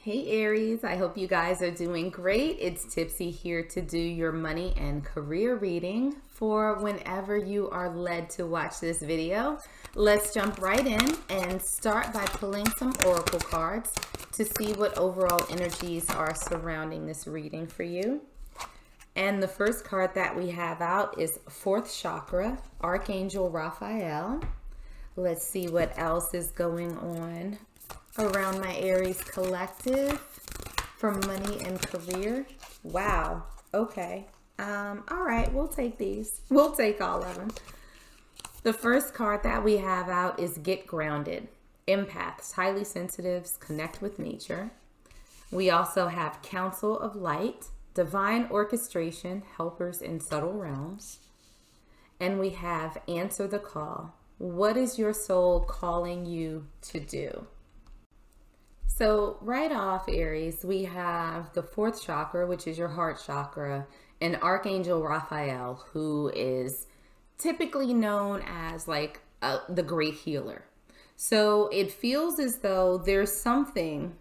Hey Aries, I hope you guys are doing great. It's Tipsy here to do your money and career reading for whenever you are led to watch this video. Let's jump right in and start by pulling some oracle cards to see what overall energies are surrounding this reading for you. And the first card that we have out is 4th Chakra, Archangel Raphael. Let's see what else is going on around my Aries collective for money and career. Wow. Okay. All right. We'll take these. We'll take all of them. The first card that we have out is Get Grounded. Empaths, highly sensitives, connect with nature. We also have Council of Light, Divine Orchestration, helpers in subtle realms. And we have Answer the Call. What is your soul calling you to do? So right off, Aries, we have the 4th chakra, which is your heart chakra, and Archangel Raphael, who is typically known as like the great healer. So it feels as though there's something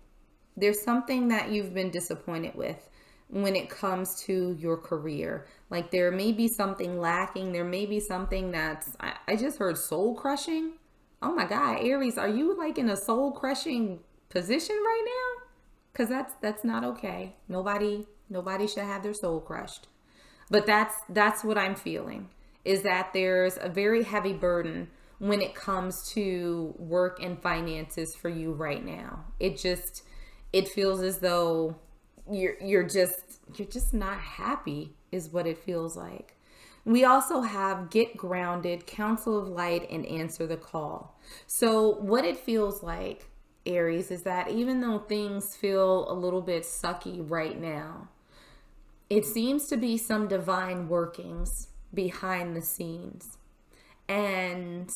that you've been disappointed with when it comes to your career. Like there may be something lacking. There may be something that's, I just heard soul crushing. Oh my God, Aries, are you like in a soul crushing position right now? Because that's not okay. Nobody should have their soul crushed. But that's what I'm feeling, is that there's a very heavy burden when it comes to work and finances for you right now. It feels as though you're just not happy is what it feels like. We also have Get Grounded, Council of Light, and Answer the Call. So what it feels like, Aries, is that even though things feel a little bit sucky right now, it seems to be some divine workings behind the scenes. And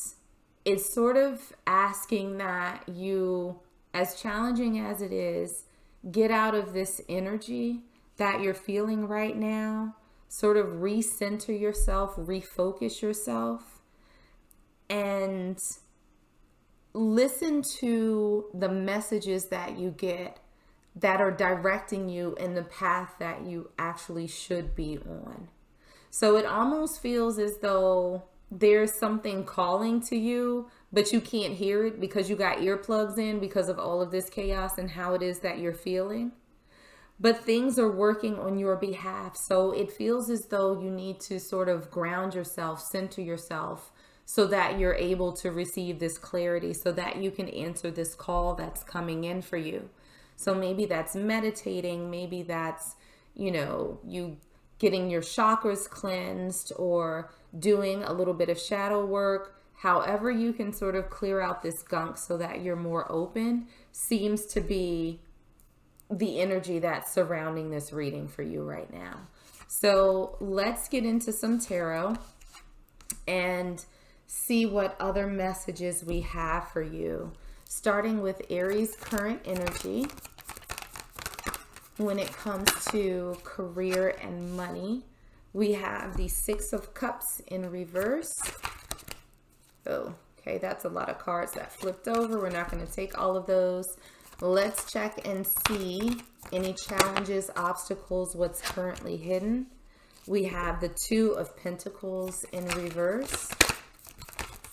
it's sort of asking that you, as challenging as it is, get out of this energy that you're feeling right now, sort of recenter yourself, refocus yourself, and listen to the messages that you get that are directing you in the path that you actually should be on. So it almost feels as though there's something calling to you, but you can't hear it because you got earplugs in because of all of this chaos and how it is that you're feeling. But things are working on your behalf. So it feels as though you need to sort of ground yourself, center yourself, so that you're able to receive this clarity, so that you can answer this call that's coming in for you. So maybe that's meditating, maybe that's, you getting your chakras cleansed or doing a little bit of shadow work. However you can sort of clear out this gunk so that you're more open seems to be the energy that's surrounding this reading for you right now. So let's get into some tarot and see what other messages we have for you, starting with Aries current energy when it comes to career and money. We have the 6 of Cups in reverse. Oh, okay, that's a lot of cards that flipped over. We're not going to take all of those. Let's check and see any challenges, obstacles, what's currently hidden. We have the 2 of Pentacles in reverse.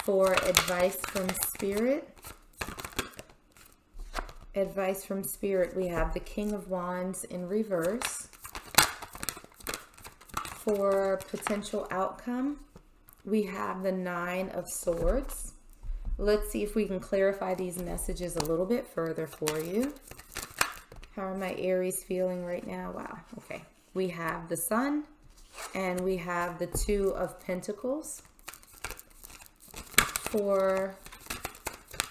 For advice from Spirit. Advice from Spirit, we have the King of Wands in reverse. For potential outcome, we have the 9 of Swords. Let's see if we can clarify these messages a little bit further for you. How are my Aries feeling right now? Wow, okay. We have the Sun and we have the 2 of Pentacles. For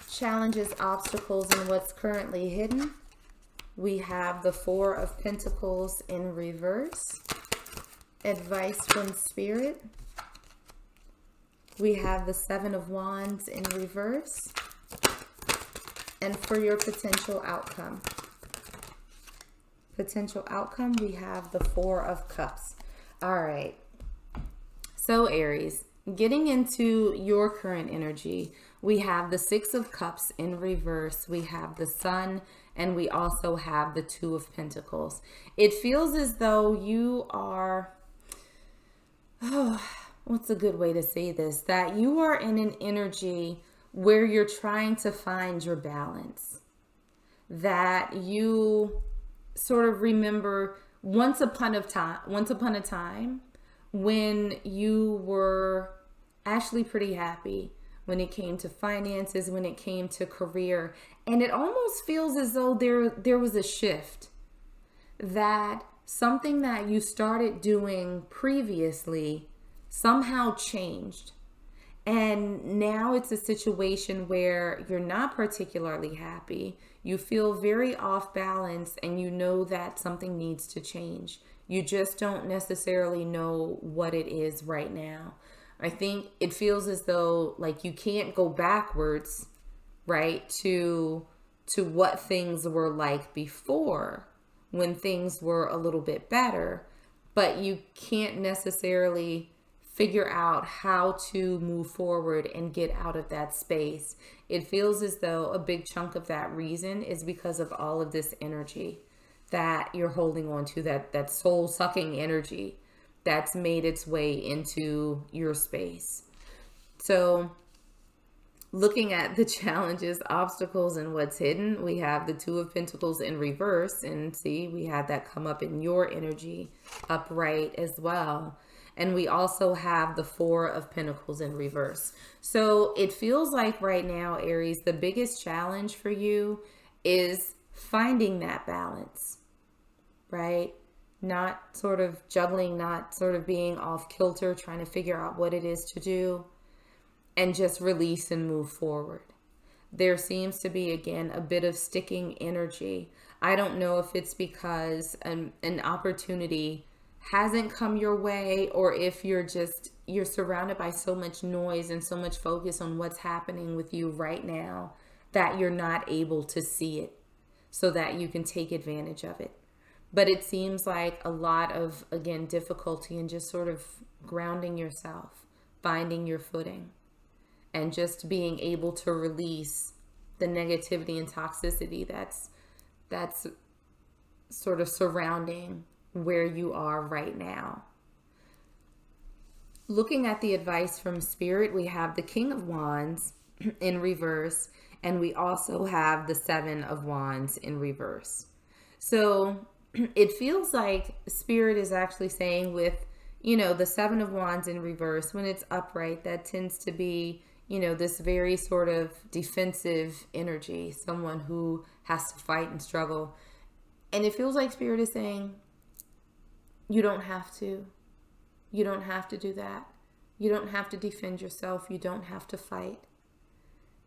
challenges, obstacles, and what's currently hidden, we have the 4 of Pentacles in reverse. Advice from Spirit. We have the 7 of Wands in reverse. And for your potential outcome. Potential outcome, we have the 4 of Cups. All right. So Aries, getting into your current energy, we have the Six of Cups in reverse, we have the Sun, and we also have the Two of Pentacles. It feels as though you are, what's a good way to say this? That you are in an energy where you're trying to find your balance. That you sort of remember once upon a time when you were actually pretty happy when it came to finances, when it came to career. And it almost feels as though there was a shift, that something that you started doing previously somehow changed. And now it's a situation where you're not particularly happy. You feel very off balance, and you know that something needs to change. You just don't necessarily know what it is right now. I think it feels as though like you can't go backwards, right, to what things were like before, when things were a little bit better, but you can't necessarily figure out how to move forward and get out of that space. It feels as though a big chunk of that reason is because of all of this energy that you're holding on to, that soul sucking energy that's made its way into your space. So looking at the challenges, obstacles, and what's hidden, we have the Two of Pentacles in reverse, and see, we had that come up in your energy upright as well. And we also have the Four of Pentacles in reverse. So it feels like right now, Aries, the biggest challenge for you is finding that balance, right? Not sort of juggling, not sort of being off kilter, trying to figure out what it is to do, and just release and move forward. There seems to be, again, a bit of sticking energy. I don't know if it's because an opportunity hasn't come your way, or if you're surrounded by so much noise and so much focus on what's happening with you right now that you're not able to see it so that you can take advantage of it. But it seems like a lot of, again, difficulty in just sort of grounding yourself, finding your footing, and just being able to release the negativity and toxicity that's sort of surrounding where you are right now. Looking at the advice from Spirit, we have the King of Wands in reverse, and we also have the Seven of Wands in reverse. So it feels like Spirit is actually saying with, the Seven of Wands in reverse, when it's upright, that tends to be, this very sort of defensive energy, someone who has to fight and struggle. And it feels like Spirit is saying, you don't have to. You don't have to do that. You don't have to defend yourself. You don't have to fight.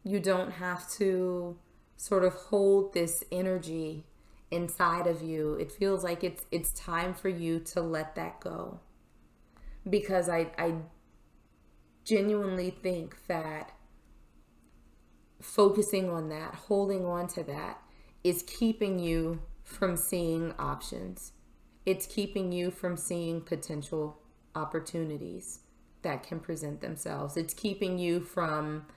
You don't have to sort of hold this energy inside of you. It feels like it's time for you to let that go. Because I genuinely think that focusing on that, holding on to that, is keeping you from seeing options. It's keeping you from seeing potential opportunities that can present themselves. It's keeping you from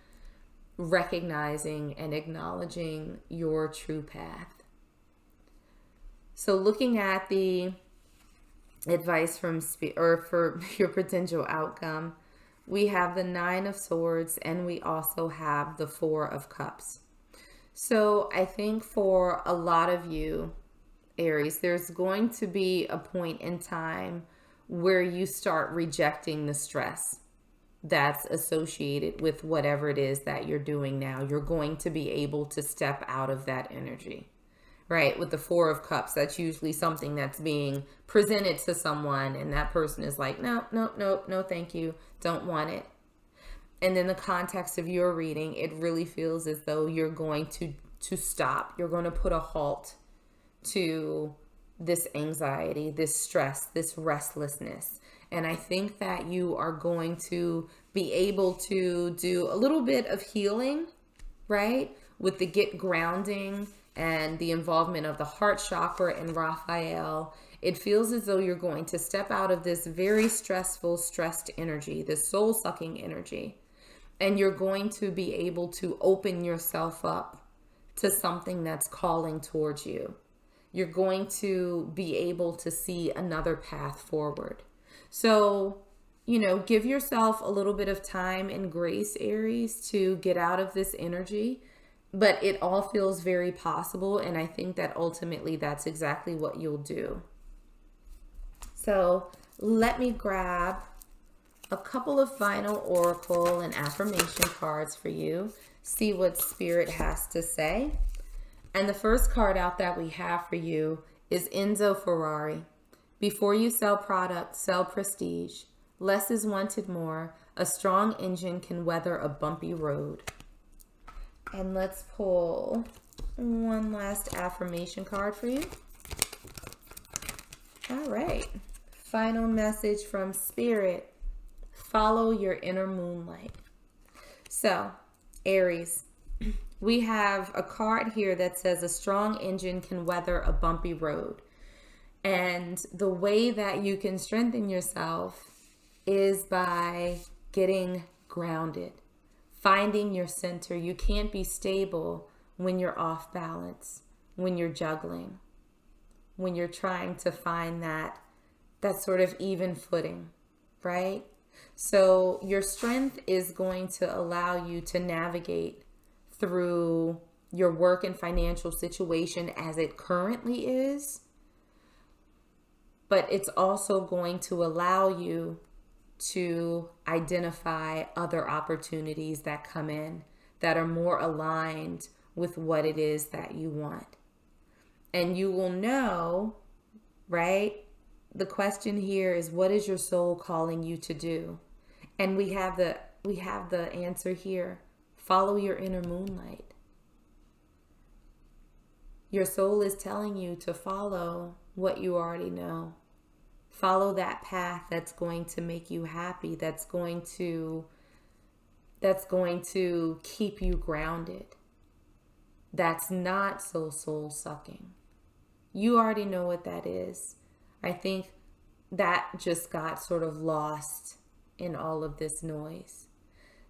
recognizing and acknowledging your true path. So looking at the advice from for your potential outcome, we have the Nine of Swords, and we also have the Four of Cups. So I think for a lot of you, Aries, there's going to be a point in time where you start rejecting the stress that's associated with whatever it is that you're doing now. You're going to be able to step out of that energy, right? With the Four of Cups, that's usually something that's being presented to someone, and that person is like, no, thank you, don't want it. And in the context of your reading, it really feels as though you're going to stop. You're going to put a halt to this anxiety, this stress, this restlessness. And I think that you are going to be able to do a little bit of healing, right? With the get grounding and the involvement of the heart chakra and Raphael, it feels as though you're going to step out of this very stressed energy, this soul-sucking energy, and you're going to be able to open yourself up to something that's calling towards you. You're going to be able to see another path forward. So, give yourself a little bit of time and grace, Aries, to get out of this energy. But it all feels very possible, and I think that ultimately that's exactly what you'll do. So let me grab a couple of final oracle and affirmation cards for you, see what Spirit has to say. And the first card out that we have for you is Enzo Ferrari. Before you sell product, sell prestige. Less is wanted more. A strong engine can weather a bumpy road. And let's pull one last affirmation card for you. All right. Final message from Spirit. Follow your inner moonlight. So, Aries, we have a card here that says a strong engine can weather a bumpy road. And the way that you can strengthen yourself is by getting grounded. Finding your center. You can't be stable when you're off balance, when you're juggling, when you're trying to find that sort of even footing, right? So your strength is going to allow you to navigate through your work and financial situation as it currently is, but it's also going to allow you to identify other opportunities that come in that are more aligned with what it is that you want. And you will know, right? The question here is, what is your soul calling you to do? And we have the answer here. Follow your inner moonlight. Your soul is telling you to follow what you already know. Follow that path that's going to make you happy, that's going to keep you grounded. That's not so soul-sucking. You already know what that is. I think that just got sort of lost in all of this noise.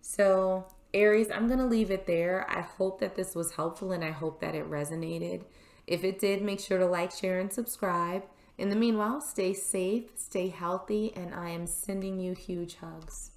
So, Aries, I'm going to leave it there. I hope that this was helpful and I hope that it resonated. If it did, make sure to like, share, and subscribe. In the meanwhile, stay safe, stay healthy, and I am sending you huge hugs.